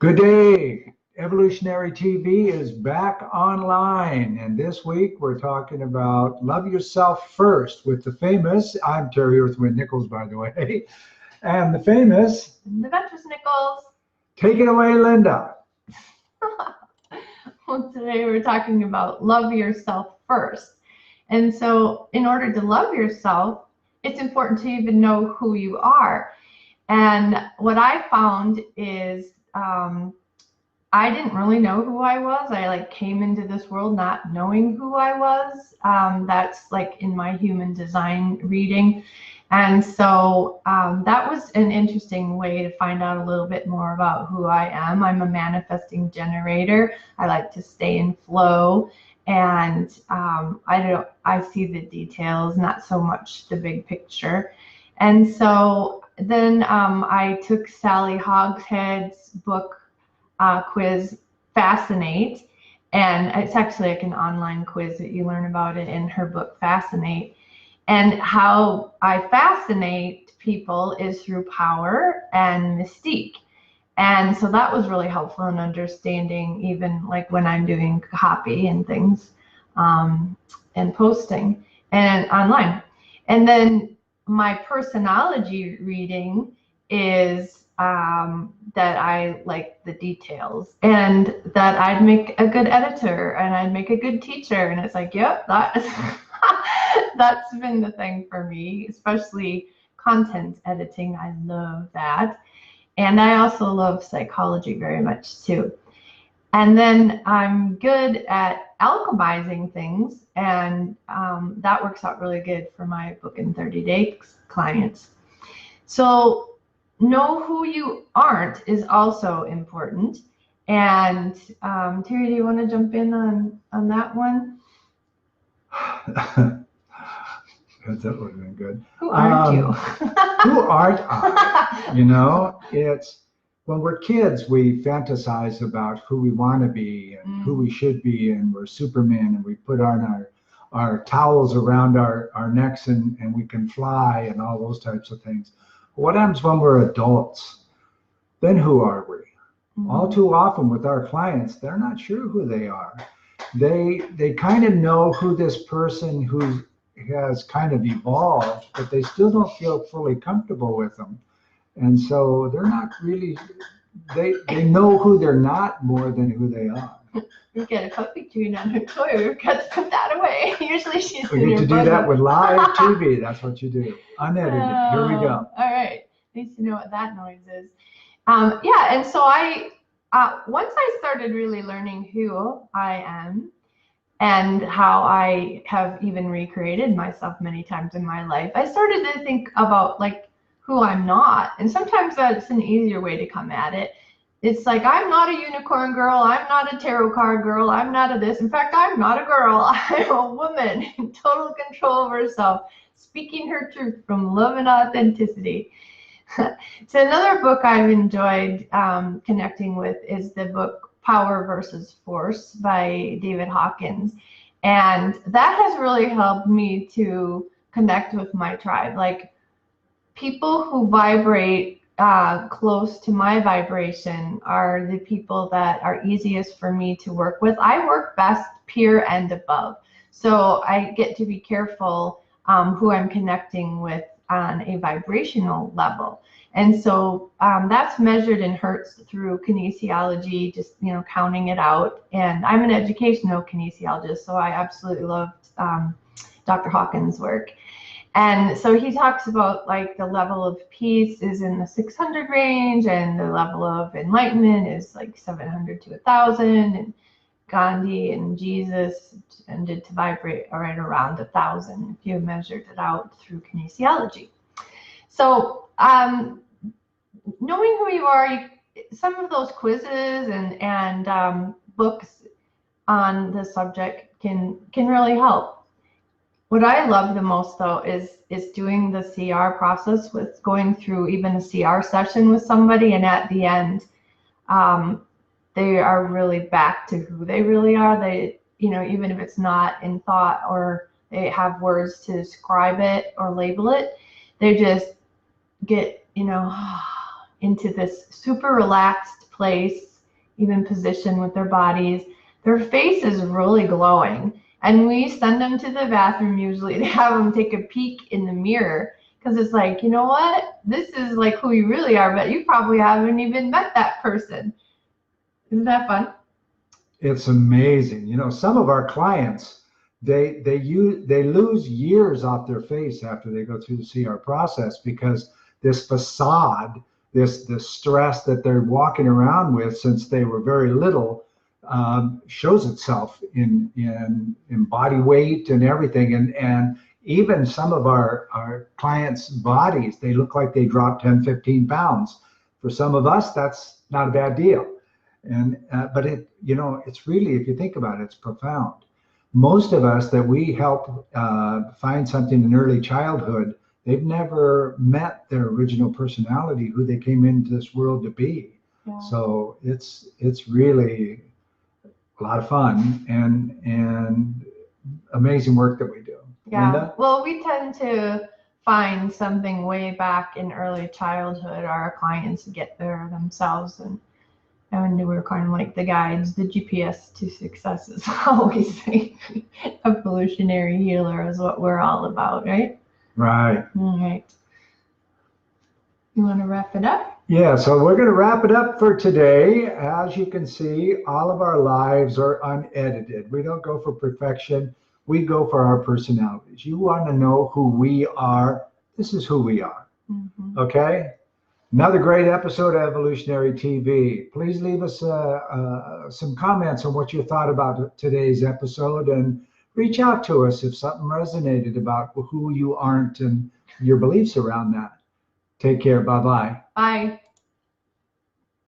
Good day. Evolutionary TV is back online, and this week we're talking about Love Yourself First with the famous, I'm Terry Earthwind Nichols, by the way, and the famous, The Ventress Nichols. Take it away, Linda. Well, today we're talking about love yourself first. And so in order to love yourself, it's important to even know who you are. And what I found is I didn't really know who I was. I came into this world not knowing who I was. That's like in my human design reading. And so that was an interesting way to find out a little bit more about who I am. I'm a manifesting generator. I like to stay in flow, and I see the details, not so much the big picture. And so then I took Sally Hogshead's book quiz, Fascinate, and it's actually like an online quiz that you learn about it in her book, Fascinate. And how I fascinate people is through power and mystique. And so that was really helpful in understanding, even like when I'm doing copy and things and posting and online. And then my personality reading is that I like the details, and that I'd make a good editor and I'd make a good teacher. And it's like, yep, that's been the thing for me, especially content editing. I love that. And I also love psychology very much too. And then I'm good at alchemizing things, and that works out really good for my book in 30 days clients. So know who you aren't is also important. And Terry, do you want to jump in on that one? That would have been good. Who aren't you? Who aren't I? You know, it's when we're kids, we fantasize about who we want to be and who we should be, and we're Superman, and we put on our towels around our necks, and we can fly and all those types of things. What happens when we're adults? Then who are we? All too often with our clients, they're not sure who they are. They kind of know who this person who has kind of evolved, but they still don't feel fully comfortable with them. And so they're not really, they know who they're not more than who they are. You get a puppy chewing on her toy. We've got to put that away. Usually she's we get to do that with live TV. That's what you do. Unedited. Here we go. All right. At least you know what that noise is. Yeah, and so once I started really learning who I am and how I have even recreated myself many times in my life, I started to think about like who I'm not. And sometimes that's an easier way to come at it. It's like, I'm not a unicorn girl. I'm not a tarot card girl. I'm not a this. In fact, I'm not a girl. I'm a woman in total control of herself, speaking her truth from love and authenticity. So another book I've enjoyed connecting with is the book Power versus Force by David Hawkins. And that has really helped me to connect with my tribe. Like, people who vibrate close to my vibration are the people that are easiest for me to work with. I work best peer and above. So I get to be careful who I'm connecting with on a vibrational level. And so that's measured in hertz through kinesiology, just, counting it out. And I'm an educational kinesiologist, so I absolutely loved Dr. Hawkins' work. And so he talks about like the level of peace is in the 600 range, and the level of enlightenment is like 700 to 1,000. And Gandhi and Jesus tended to vibrate right around 1,000 if you measured it out through kinesiology. So knowing who you are, some of those quizzes and books on the subject can really help. What I love the most, though, is doing the CR process, with going through even a CR session with somebody, and at the end, they are really back to who they really are. They, even if it's not in thought or they have words to describe it or label it, they just get, into this super relaxed place even position with their bodies, their face is really glowing. And we send them to the bathroom usually to have them take a peek in the mirror, because it's like, you know what? This is like who you really are, but you probably haven't even met that person. Isn't that fun? It's amazing. You know, some of our clients, they lose years off their face after they go through the CR process, because this facade, this stress that they're walking around with since they were very little, shows itself in body weight and everything. And even some of our clients' bodies, they look like they dropped 10, 15 pounds. For some of us, that's not a bad deal. And but it, you know, it's really, if you think about it, it's profound. Most of us that we help find something in early childhood, they've never met their original personality, who they came into this world to be. Yeah. So it's really a lot of fun and amazing work that we do. Yeah. Linda? Well, we tend to find something way back in early childhood. Our clients get there themselves, and we're kind of like the guides, the GPS to success is always say. Evolutionary healer is what we're all about, right? Right. All right. You want to wrap it up? Yeah, so we're going to wrap it up for today. As you can see, all of our lives are unedited. We don't go for perfection. We go for our personalities. You want to know who we are. This is who we are. Mm-hmm. Okay? Another great episode of Evolutionary TV. Please leave us some comments on what you thought about today's episode, and reach out to us if something resonated about who you aren't and your beliefs around that. Take care. Bye-bye. Bye.